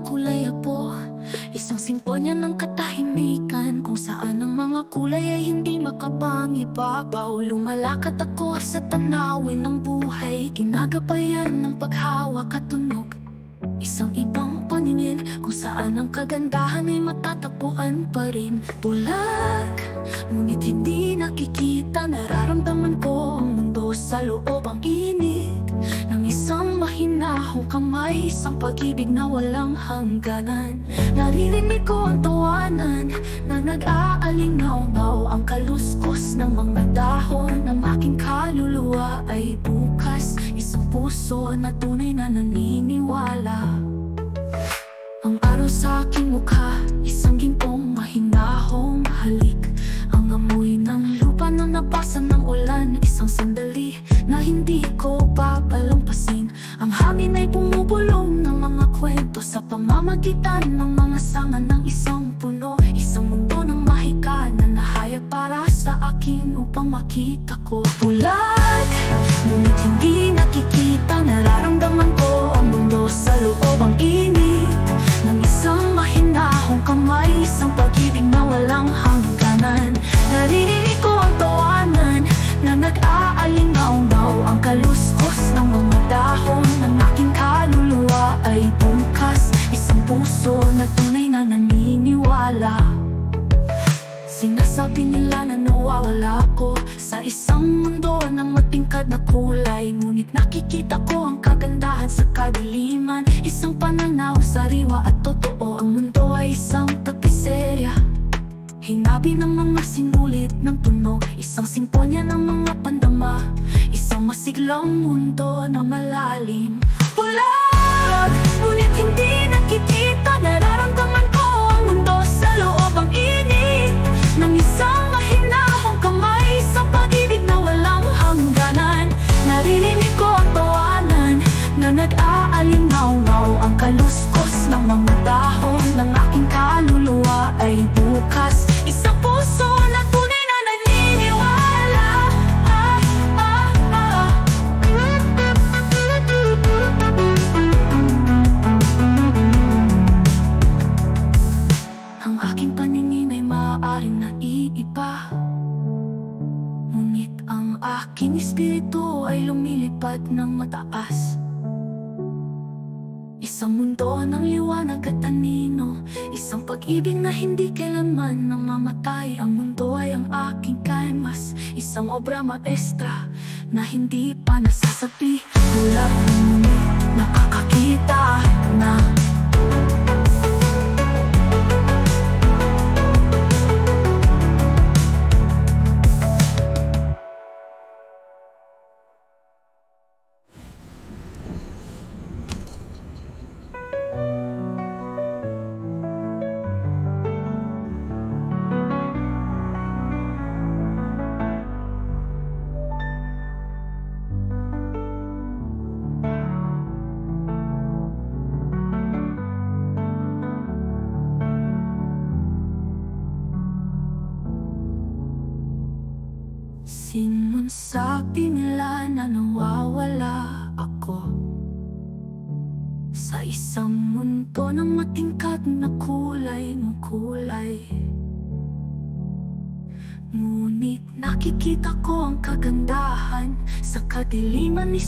kulay po, isang simponya ng katahimikan, kung saan ang mga kulay ay hindi makapangibabaw. Lumalakad ako sa tanawin ng buhay, ginagabayan ng paghawak at tunog. Isang ibang paningin, kung saan ang kagandahan ay matatagpuan pa rin. Bulag, ngunit hindi nakikita, nararamdaman ko ang mundo sa loob. Ang init ng isang mahinahong kamay, isang pag-ibig na walang hangganan. Naririnig ko ang tawanan na nag-aalingaw-ngaw, ang kaluskos ng mga dahon ng aking kaluluwa ay bukas. Isang puso na tunay na naniniwala. Ang araw sa aking mukha, isang gintong mahinahong halik. Ang amoy ng lupa na nabasa ng ulan, isang sandali na hindi ko papalampasin. Ang hangin ay bumubulong ng mga kwento sa pamamagitan ng mga sanga ng isang puno. Isang mundo ng mahika na nahayag para sa akin upang makita ko. Bulag, ngunit hindi nakikita, nararamdaman ko ang mundo sa loob. Ang init ng isang mahinahong kamay, isang pag-ibig na walang hangganan. Naririnig ko ang tawanan na nag-aalingaw-ngaw, ang kaluskos ng mga dahon ng aking kaluluwa ay bukas. Isang puso na tunay na naniniwala. Sinasabi nila na nawawala ako sa isang mundo ng matingkad na kulay, ngunit nakikita ko ang kagandahan sa kadiliman. Isang pananaw, sariwa at totoo. Ang mundo ay isang tapiserya, hinabi ng mga sinulit ng tunog. Isang simponya ng mga pandama, isang masiglang mundo na malalim. Bulag, ngunit hindi nakikita, nararamdaman ko ang mundo sa loob. Ang init ng isang mahinahong kamay, isang pag-ibig na walang hangganan. Naririnig ko ang tawanan na nag-aalingaw-ngaw, ang kaluskos ng mga dahon ng aking kaluluwa ay bukas. Isang puso na tunay na naniniwala. Ang aking paningin ay maaaring naiiba, ngunit ang aking espiritu ay lumilipad ng mataas. Isang mundo ng liwanag at anino, isang pag-ibig na hindi kailanman namamatay. Ang mundo ay ang aking kaimas, isang obra maestra na hindi pa nasasabi. Bulag, ngunit nakakakita na. Sinasabi nila na nawawala ako sa isang mundo ng matingkad na kulay ng kulay, ngunit nakikita ko ang kagandahan sa kadiliman ni